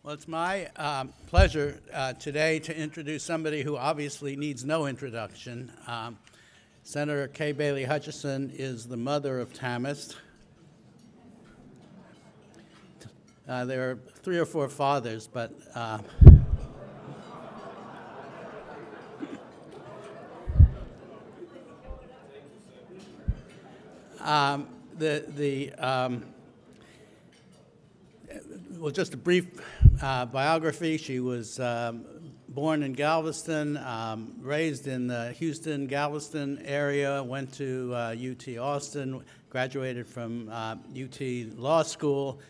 Well, it's my pleasure today to introduce somebody who obviously needs no introduction. Senator Kay Bailey Hutchison is the mother of TAMEST. There are 3 or 4 fathers, but well, just a brief biography. She was born in Galveston, raised in the Houston, Galveston area, went to UT Austin, graduated from UT Law School,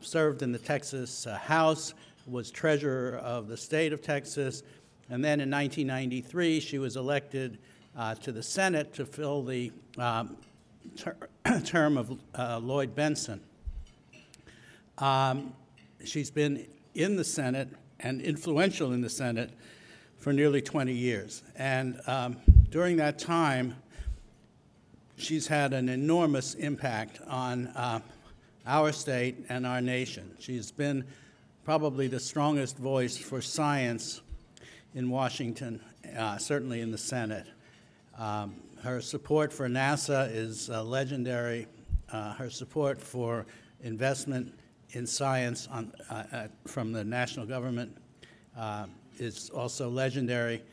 served in the Texas House, was treasurer of the state of Texas, and then in 1993 she was elected to the Senate to fill the term of Lloyd Bentsen. She's been in the Senate and influential in the Senate for nearly 20 years. And during that time, she's had an enormous impact on our state and our nation. She's been probably the strongest voice for science in Washington, certainly in the Senate. Her support for NASA is legendary. Her support for investment in science from the national government is also legendary.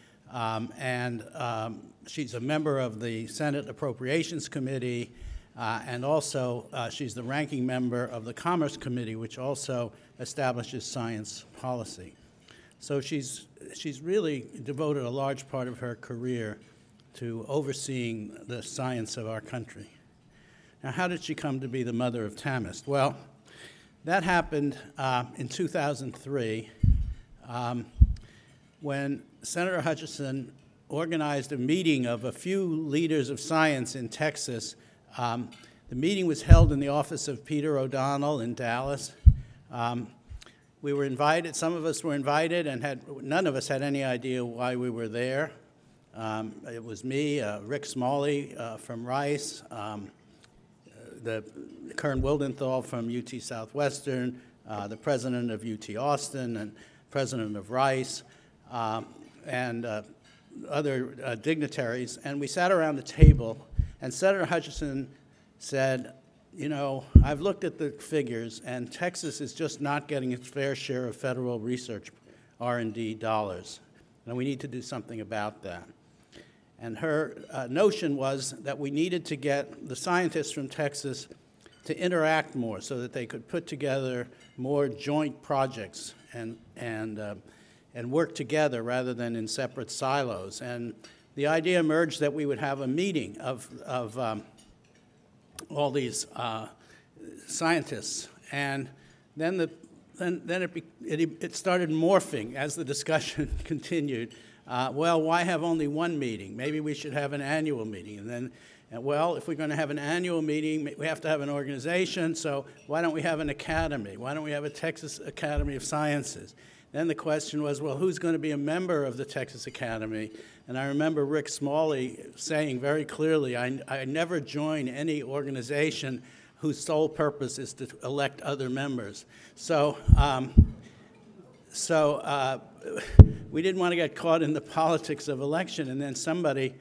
She's a member of the Senate Appropriations Committee, and also she's the ranking member of the Commerce Committee, which also establishes science policy. So she's really devoted a large part of her career to overseeing the science of our country. Now, how did she come to be the mother of TAMEST? Well, that happened in 2003 when Senator Hutchison organized a meeting of a few leaders of science in Texas. The meeting was held in the office of Peter O'Donnell in Dallas. We were invited, some of us were invited, and none of us had any idea why we were there. It was me, Rick Smalley from Rice, the Kern Wildenthal from UT Southwestern, the president of UT Austin and president of Rice, and other dignitaries. And we sat around the table, and Senator Hutchison said, you know, I've looked at the figures, and Texas is just not getting its fair share of federal research R&D dollars, and we need to do something about that. And her notion was that we needed to get the scientists from Texas to interact more so that they could put together more joint projects and work together rather than in separate silos. And the idea emerged that we would have a meeting of all these scientists. And then it started morphing as the discussion continued. Well, why have only one meeting? Maybe we should have an annual meeting. And then, well, if we're going to have an annual meeting, we have to have an organization, so why don't we have an academy? Why don't we have a Texas Academy of Sciences? Then the question was, well, who's going to be a member of the Texas Academy? And I remember Rick Smalley saying very clearly, I never join any organization whose sole purpose is to elect other members. So we didn't want to get caught in the politics of election, and then somebody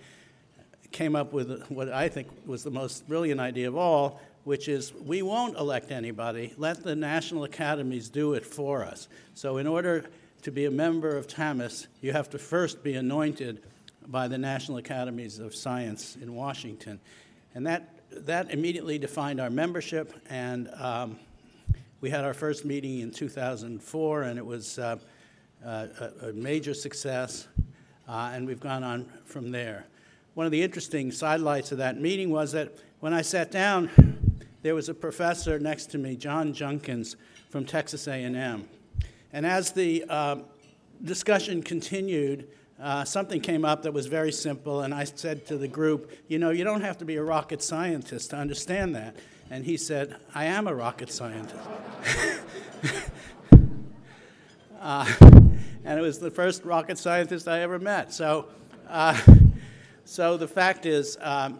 came up with what I think was the most brilliant idea of all, which is we won't elect anybody. Let the national academies do it for us. So in order to be a member of TAMEST, you have to first be anointed by the National Academies of Science in Washington. And that immediately defined our membership, and we had our first meeting in 2004, and it was a major success, and we've gone on from there. One of the interesting sidelights of that meeting was that when I sat down, there was a professor next to me, John Junkins, from Texas A&M. And as the discussion continued, something came up that was very simple, and I said to the group, you know, you don't have to be a rocket scientist to understand that. And he said, I am a rocket scientist. And it was the first rocket scientist I ever met. So the fact is,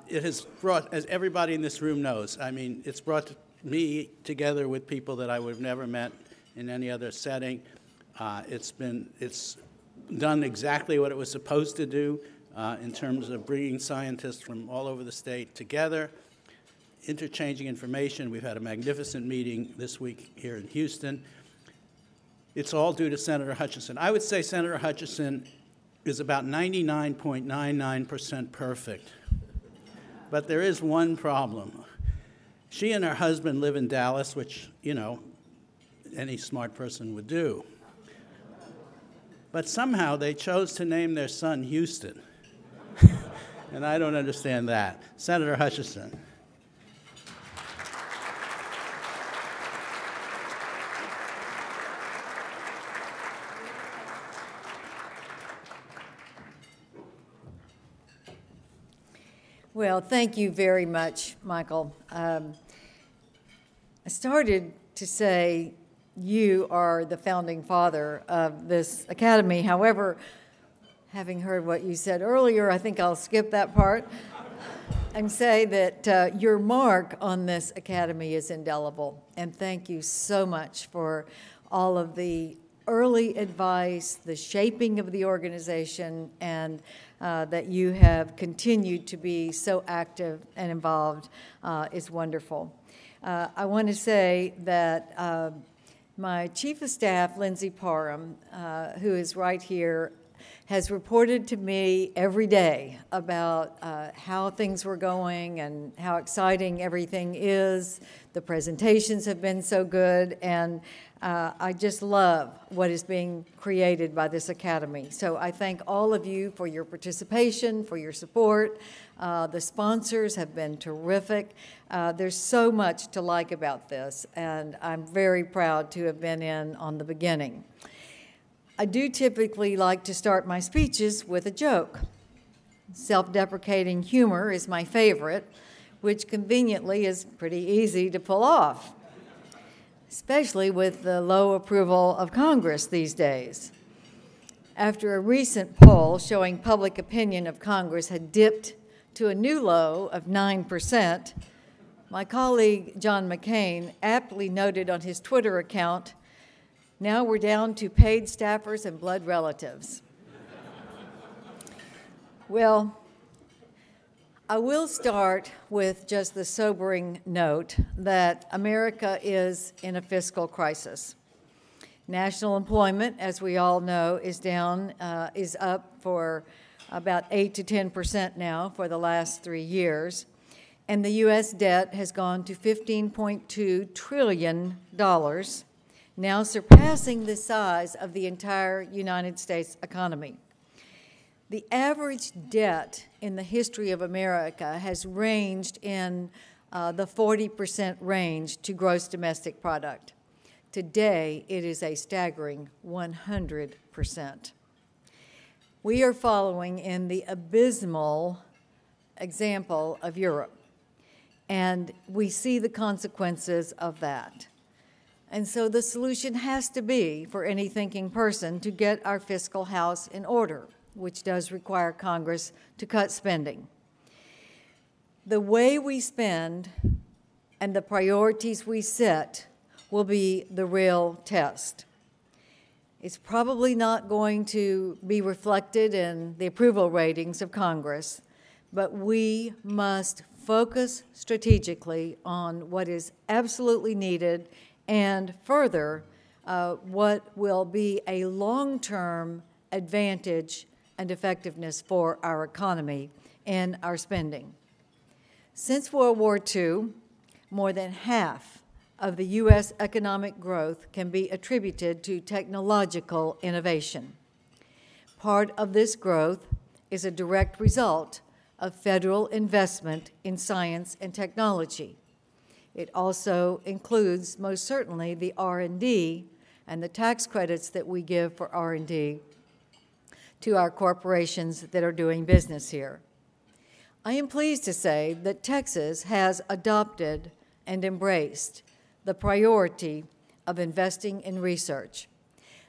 it has brought, as everybody in this room knows, I mean, it's brought me together with people that I would have never met in any other setting. It's done exactly what it was supposed to do in terms of bringing scientists from all over the state together, interchanging information. We've had a magnificent meeting this week here in Houston. It's all due to Senator Hutchison. I would say Senator Hutchison is about 99.99% perfect. But there is one problem. She and her husband live in Dallas, which, you know, any smart person would do. But somehow they chose to name their son Houston. And I don't understand that. Senator Hutchison. Well, thank you very much, Michael. I started to say you are the founding father of this academy. However, having heard what you said earlier, I think I'll skip that part and say that your mark on this academy is indelible. And thank you so much for all of the early advice, the shaping of the organization, and that you have continued to be so active and involved is wonderful. I want to say that my Chief of Staff, Lindsay Parham, who is right here, has reported to me every day about how things were going and how exciting everything is. The presentations have been so good, and I just love what is being created by this academy. So I thank all of you for your participation, for your support. The sponsors have been terrific. There's so much to like about this, and I'm very proud to have been in on the beginning. I do typically like to start my speeches with a joke. Self-deprecating humor is my favorite, which conveniently is pretty easy to pull off, especially with the low approval of Congress these days. After a recent poll showing public opinion of Congress had dipped to a new low of 9%, my colleague John McCain aptly noted on his Twitter account, "Now we're down to paid staffers and blood relatives." Well, I will start with just the sobering note that America is in a fiscal crisis. National employment, as we all know, is up for about 8 to 10% now for the last 3 years. And the U.S. debt has gone to $15.2 trillion, now surpassing the size of the entire United States economy. The average debt in the history of America has ranged in the 40% range to gross domestic product. Today, it is a staggering 100%. We are following in the abysmal example of Europe, and we see the consequences of that. And so the solution has to be, for any thinking person, to get our fiscal house in order, which does require Congress to cut spending. The way we spend and the priorities we set will be the real test. It's probably not going to be reflected in the approval ratings of Congress, but we must focus strategically on what is absolutely needed and further what will be a long-term advantage and effectiveness for our economy and our spending. Since World War II, more than half of the U.S. economic growth can be attributed to technological innovation. Part of this growth is a direct result of federal investment in science and technology. It also includes, most certainly, the R&D and the tax credits that we give for R&D to our corporations that are doing business here. I am pleased to say that Texas has adopted and embraced the priority of investing in research,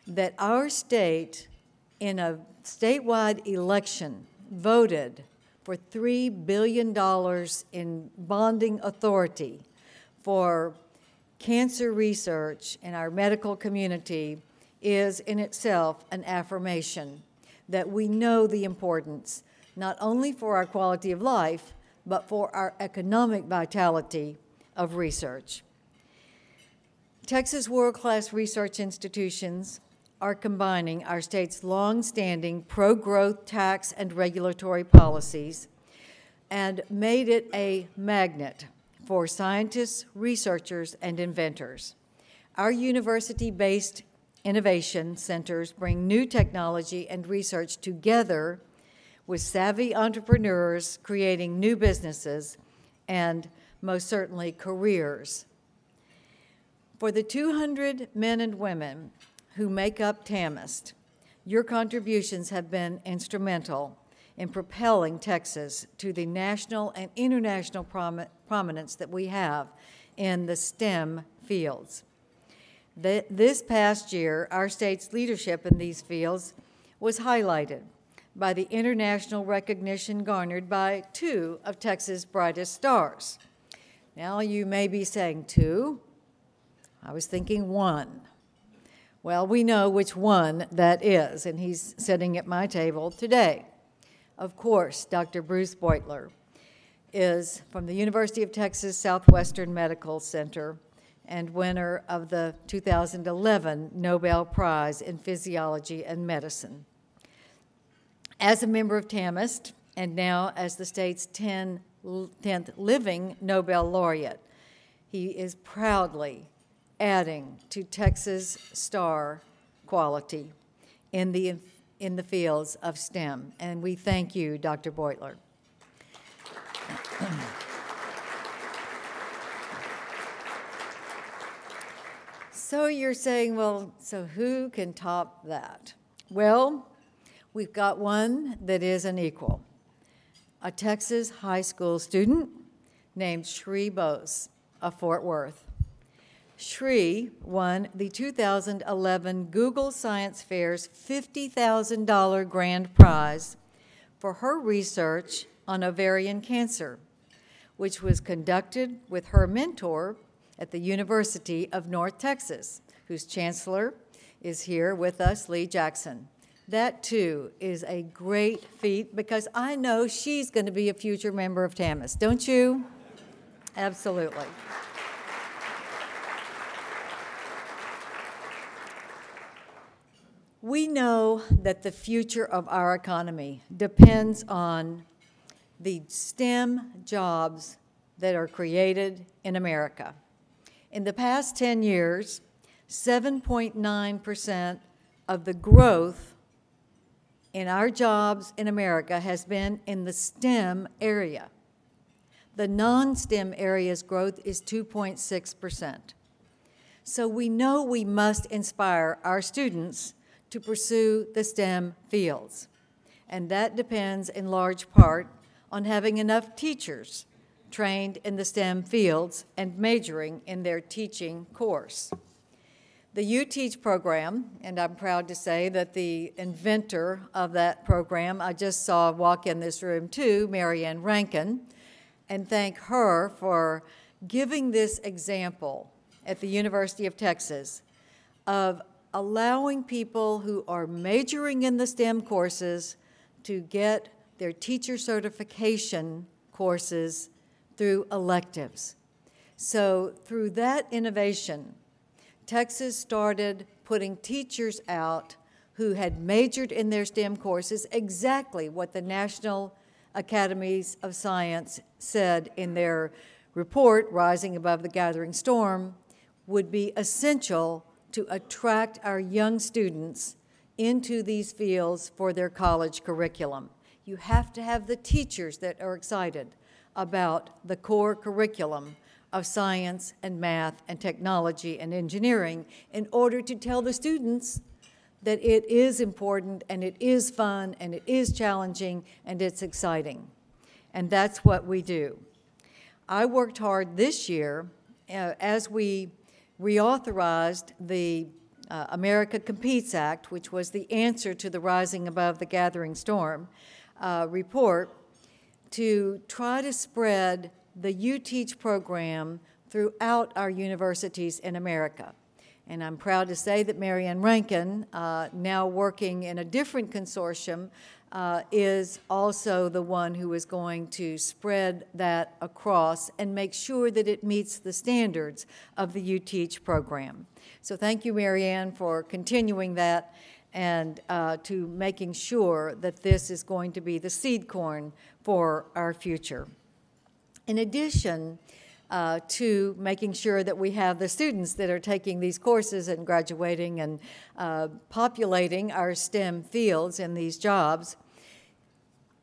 that our state, in a statewide election, voted for $3 billion in bonding authority for cancer research in our medical community is in itself an affirmation that we know the importance, not only for our quality of life, but for our economic vitality of research. Texas world-class research institutions are combining our state's long-standing pro-growth tax and regulatory policies and made it a magnet for scientists, researchers, and inventors. Our university-based innovation centers bring new technology and research together with savvy entrepreneurs creating new businesses and most certainly careers. For the 200 men and women who make up TAMEST, your contributions have been instrumental in propelling Texas to the national and international prominence that we have in the STEM fields. This past year, our state's leadership in these fields was highlighted by the international recognition garnered by 2 of Texas' brightest stars. Now you may be saying 2. I was thinking 1. Well, we know which one that is, and he's sitting at my table today. Of course, Dr. Bruce Beutler is from the University of Texas Southwestern Medical Center and winner of the 2011 Nobel Prize in Physiology and Medicine. As a member of TAMEST, and now as the state's 10th living Nobel laureate, he is proudly adding to Texas' star quality in the fields of STEM. And we thank you, Dr. Beutler. So you're saying, well, so who can top that? Well, we've got one that is an equal. A Texas high school student named Shri Bose of Fort Worth. Shri won the 2011 Google Science Fair's $50,000 grand prize for her research on ovarian cancer, which was conducted with her mentor at the University of North Texas, whose chancellor is here with us, Lee Jackson. That, too, is a great feat because I know she's going to be a future member of TAMEST, don't you? Absolutely. We know that the future of our economy depends on the STEM jobs that are created in America. In the past 10 years, 7.9% of the growth in our jobs in America has been in the STEM area. The non-STEM area's growth is 2.6%. So we know we must inspire our students to pursue the STEM fields. And that depends in large part on having enough teachers trained in the STEM fields and majoring in their teaching course. The You Teach program, and I'm proud to say that the inventor of that program, I just saw walk in this room too, Marianne Rankin, and thank her for giving this example at the University of Texas of allowing people who are majoring in the STEM courses to get their teacher certification courses through electives. So through that innovation, Texas started putting teachers out who had majored in their STEM courses, exactly what the National Academies of Science said in their report, Rising Above the Gathering Storm, would be essential to attract our young students into these fields for their college curriculum. You have to have the teachers that are excited about the core curriculum of science and math and technology and engineering in order to tell the students that it is important and it is fun and it is challenging and it's exciting. And that's what we do. I worked hard this year as we reauthorized the America Competes Act, which was the answer to the Rising Above the Gathering Storm report, to try to spread the You Teach program throughout our universities in America. And I'm proud to say that Marianne Rankin, now working in a different consortium, is also the one who is going to spread that across and make sure that it meets the standards of the You Teach program. So thank you, Marianne, for continuing that and to making sure that this is going to be the seed corn for our future. In addition to making sure that we have the students that are taking these courses and graduating and populating our STEM fields in these jobs,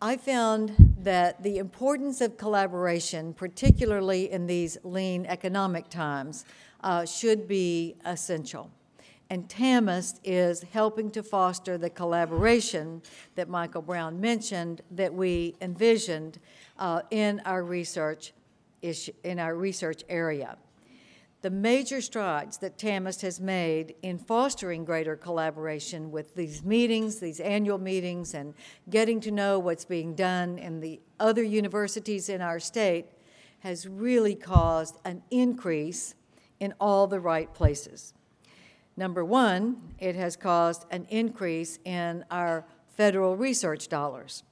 I found that the importance of collaboration, particularly in these lean economic times, should be essential. And TAMEST is helping to foster the collaboration that Michael Brown mentioned that we envisioned in our research area. The major strides that TAMEST has made in fostering greater collaboration with these meetings, these annual meetings, and getting to know what's being done in the other universities in our state has really caused an increase in all the right places. Number one, it has caused an increase in our federal research dollars.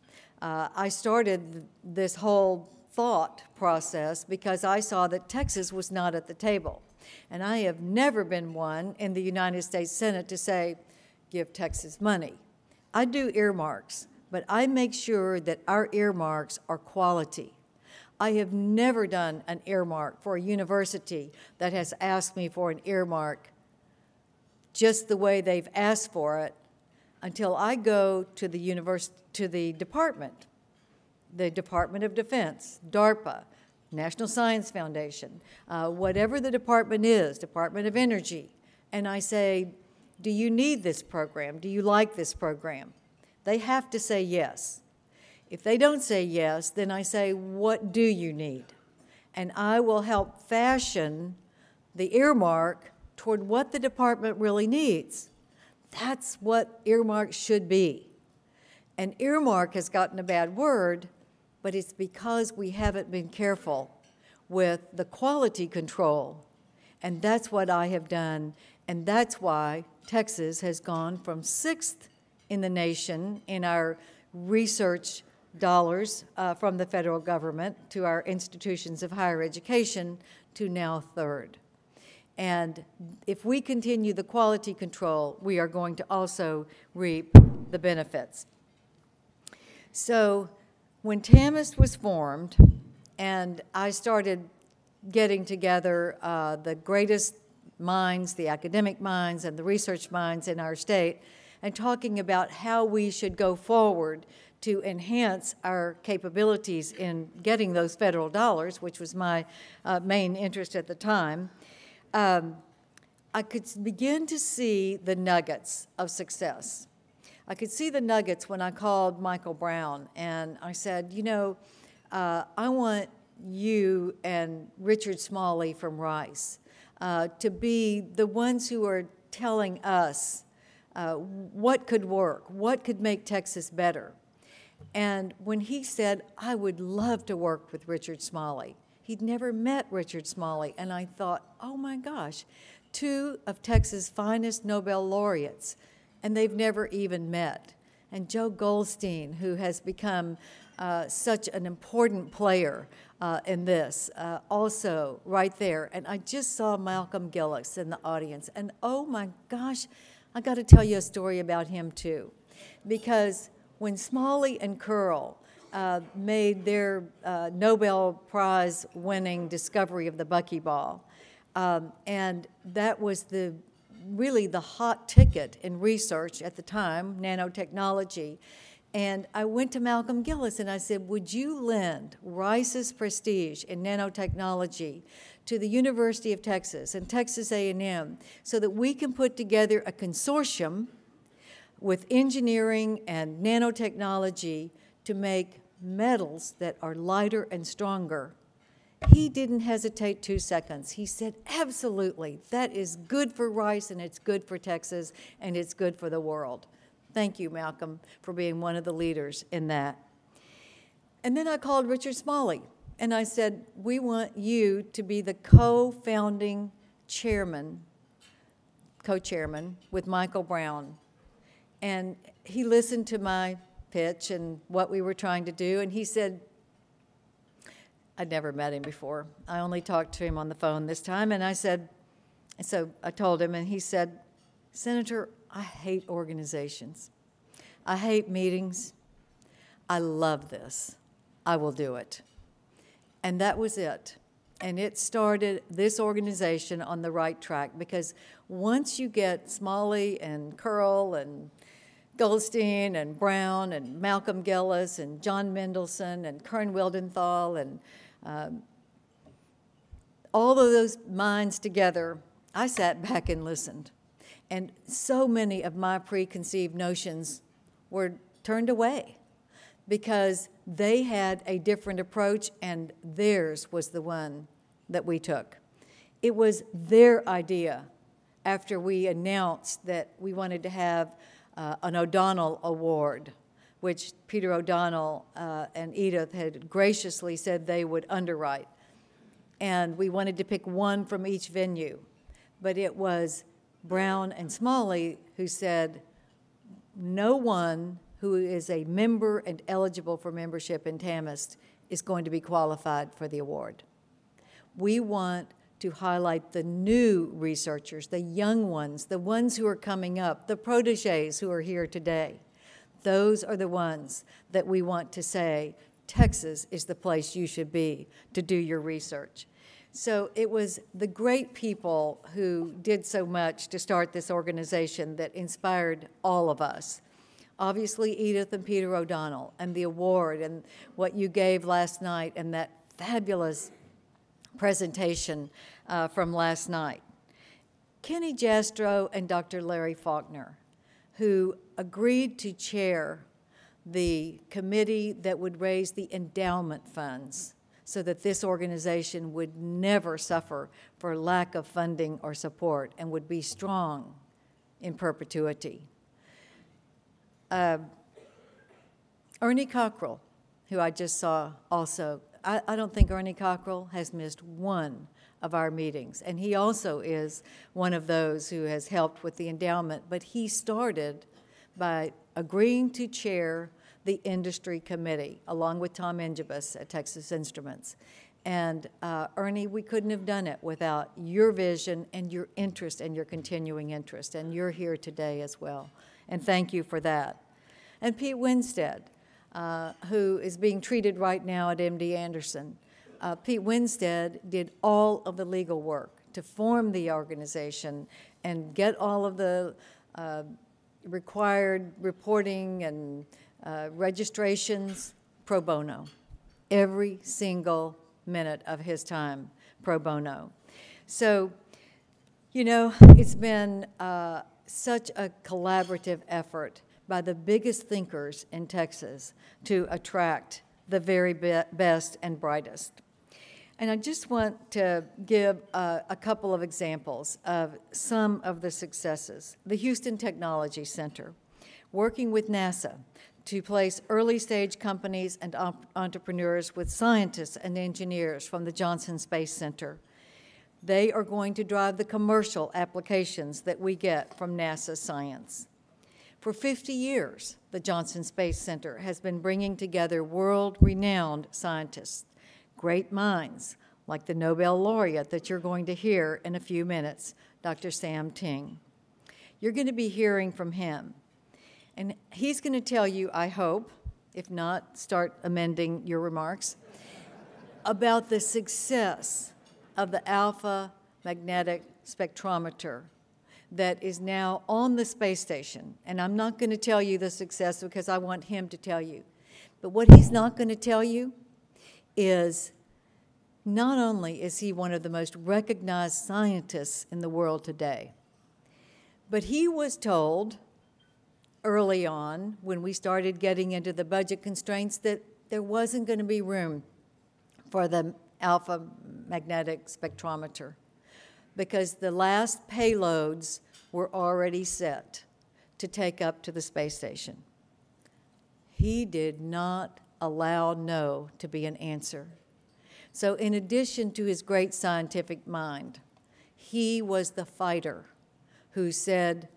I started this whole thought process because I saw that Texas was not at the table. And I have never been one in the United States Senate to say, give Texas money. I do earmarks, but I make sure that our earmarks are quality. I have never done an earmark for a university that has asked me for an earmark just the way they've asked for it until I go to the Department of Defense, DARPA, National Science Foundation, whatever the department is, Department of Energy, and I say, do you need this program? Do you like this program? They have to say yes. If they don't say yes, then I say, what do you need? And I will help fashion the earmark toward what the department really needs. That's what earmark should be. And earmark has gotten a bad word, but it's because we haven't been careful with the quality control. And that's what I have done, and that's why Texas has gone from 6th in the nation in our research dollars from the federal government to our institutions of higher education to now 3rd. And if we continue the quality control, we are going to also reap the benefits. So when TAMEST was formed and I started getting together the greatest minds, the academic minds and the research minds in our state, and talking about how we should go forward to enhance our capabilities in getting those federal dollars, which was my main interest at the time, I could begin to see the nuggets of success. I could see the nuggets when I called Michael Brown and I said, you know, I want you and Richard Smalley from Rice to be the ones who are telling us what could work, what could make Texas better. And when he said, I would love to work with Richard Smalley, he'd never met Richard Smalley, and I thought, oh my gosh, 2 of Texas' finest Nobel laureates, and they've never even met. And Joe Goldstein, who has become such an important player in this, also right there. And I just saw Malcolm Gillis in the audience, and oh my gosh, I got to tell you a story about him too. Because when Smalley and Curl made their Nobel Prize winning discovery of the buckyball, and that was really the hot ticket in research at the time, nanotechnology. And I went to Malcolm Gillis and I said, would you lend Rice's prestige in nanotechnology to the University of Texas and Texas A&M so that we can put together a consortium with engineering and nanotechnology to make metals that are lighter and stronger? He didn't hesitate 2 seconds. He said, absolutely, that is good for Rice and it's good for Texas and it's good for the world. Thank you, Malcolm, for being one of the leaders in that. And then I called Richard Smalley And I said, we want you to be the co-founding chairman, co-chairman with Michael Brown. And he listened to my pitch and what we were trying to do, and he said, I'd never met him before. I only talked to him on the phone this time, and I said, so I told him, and he said, Senator, I hate organizations. I hate meetings. I love this. I will do it. And that was it. And it started this organization on the right track, because once you get Smalley and Curl and Goldstein and Brown and Malcolm Gillis and John Mendelsohn and Kern Wildenthal and all of those minds together, I sat back and listened. And so many of my preconceived notions were turned away because they had a different approach, and theirs was the one that we took. It was their idea after we announced that we wanted to have an O'Donnell Award, which Peter O'Donnell and Edith had graciously said they would underwrite. And we wanted to pick one from each venue. But it was Brown and Smalley who said, no one who is a member and eligible for membership in TAMEST is going to be qualified for the award. We want to highlight the new researchers, the young ones, the ones who are coming up, the protégés who are here today. Those are the ones that we want to say, Texas is the place you should be to do your research. So it was the great people who did so much to start this organization that inspired all of us. Obviously, Edith and Peter O'Donnell, and the award, and what you gave last night, and that fabulous presentation from last night. Kenny Jastrow and Dr. Larry Faulkner, who agreed to chair the committee that would raise the endowment funds so that this organization would never suffer for lack of funding or support and would be strong in perpetuity. Ernie Cockrell, who I just saw also, I don't think Ernie Cockrell has missed one of our meetings, and he also is one of those who has helped with the endowment, but he started by agreeing to chair the industry committee, along with Tom Ingibus at Texas Instruments. And Ernie, we couldn't have done it without your vision and your interest and your continuing interest, and you're here today as well. And thank you for that. And Pete Winstead, who is being treated right now at MD Anderson. Pete Winstead did all of the legal work to form the organization and get all of the required reporting and registrations pro bono. Every single minute of his time pro bono. So, you know, it's been such a collaborative effort by the biggest thinkers in Texas to attract the very best and brightest. And I just want to give a couple of examples of some of the successes. The Houston Technology Center, working with NASA to place early-stage companies and entrepreneurs with scientists and engineers from the Johnson Space Center. They are going to drive the commercial applications that we get from NASA science. For 50 years, the Johnson Space Center has been bringing together world-renowned scientists, great minds, like the Nobel laureate that you're going to hear in a few minutes, Dr. Sam Ting. You're going to be hearing from him. And he's going to tell you, I hope, if not, start amending your remarks, about the success of the alpha magnetic spectrometer that is now on the space station. And I'm not going to tell you the success because I want him to tell you. But what he's not going to tell you is not only is he one of the most recognized scientists in the world today, but he was told early on when we started getting into the budget constraints that there wasn't going to be room for the alpha magnetic spectrometer because the last payloads were already set to take up to the space station. He did not allow no to be an answer. So in addition to his great scientific mind, he was the fighter who said,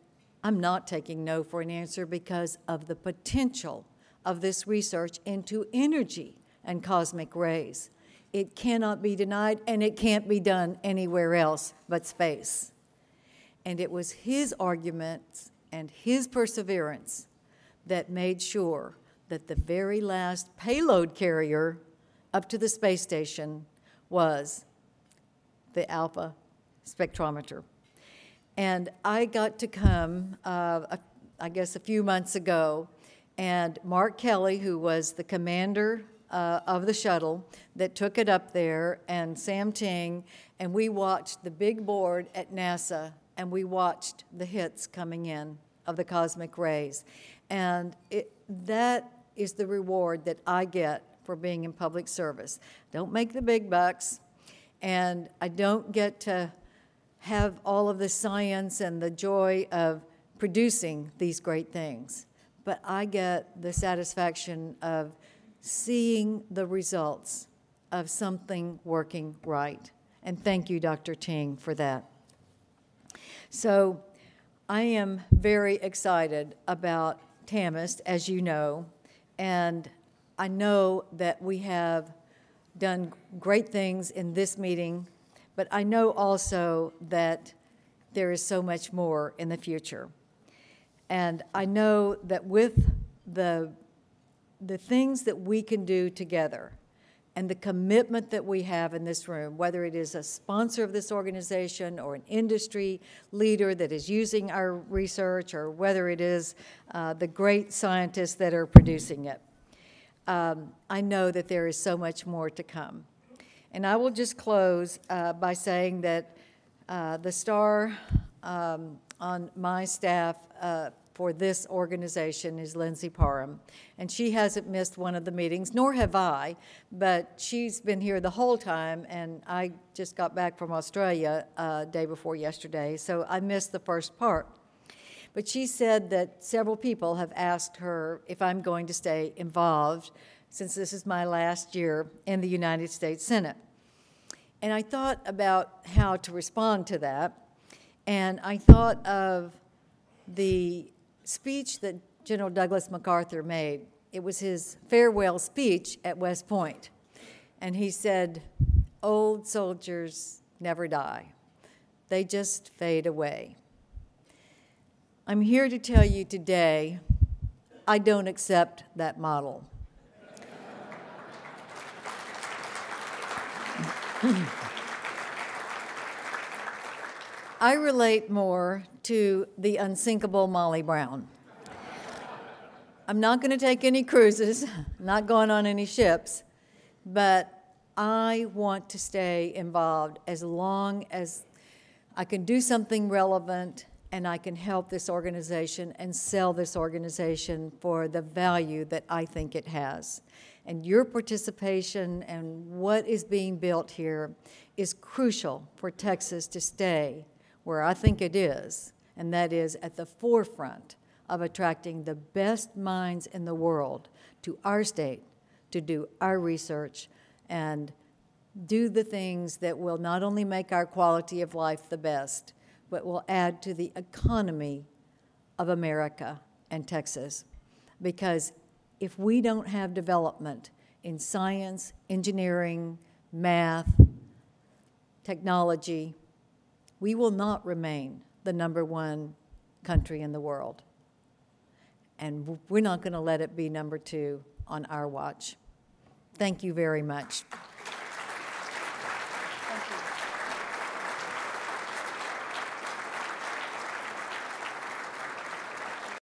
I'm not taking no for an answer because of the potential of this research into energy and cosmic rays. It cannot be denied, and it can't be done anywhere else but space. And it was his arguments and his perseverance that made sure that the very last payload carrier up to the space station was the alpha spectrometer. And I got to come, I guess a few months ago, and Mark Kelly, who was the commander of the shuttle that took it up there, and Sam Ting, and we watched the big board at NASA, and we watched the hits coming in of the cosmic rays. And that is the reward that I get for being in public service. Don't make the big bucks, and I don't get to have all of the science and the joy of producing these great things, but I get the satisfaction of seeing the results of something working right. And thank you, Dr. Ting, for that. So I am very excited about TAMEST, as you know, and I know that we have done great things in this meeting, but I know also that there is so much more in the future. And I know that with the things that we can do together and the commitment that we have in this room, whether it is a sponsor of this organization or an industry leader that is using our research, or whether it is the great scientists that are producing it, I know that there is so much more to come. And I will just close by saying that the star on my staff for this organization is Lindsay Parham. And she hasn't missed one of the meetings, nor have I, but she's been here the whole time, and I just got back from Australia day before yesterday, so I missed the first part. But she said that several people have asked her if I'm going to stay involved, since this is my last year in the United States Senate. And I thought about how to respond to that, and I thought of the speech that General Douglas MacArthur made. It was his farewell speech at West Point. And he said, "Old soldiers never die. They just fade away." I'm here to tell you today, I don't accept that model. I relate more to the unsinkable Molly Brown. I'm not going to take any cruises, not going on any ships, but I want to stay involved as long as I can do something relevant and I can help this organization and sell this organization for the value that I think it has. And your participation and what is being built here is crucial for Texas to stay where I think it is, and that is at the forefront of attracting the best minds in the world to our state to do our research and do the things that will not only make our quality of life the best, but will add to the economy of America and Texas. Because if we don't have development in science, engineering, math, technology, we will not remain the #1 country in the world. And we're not going to let it be #2 on our watch. Thank you very much.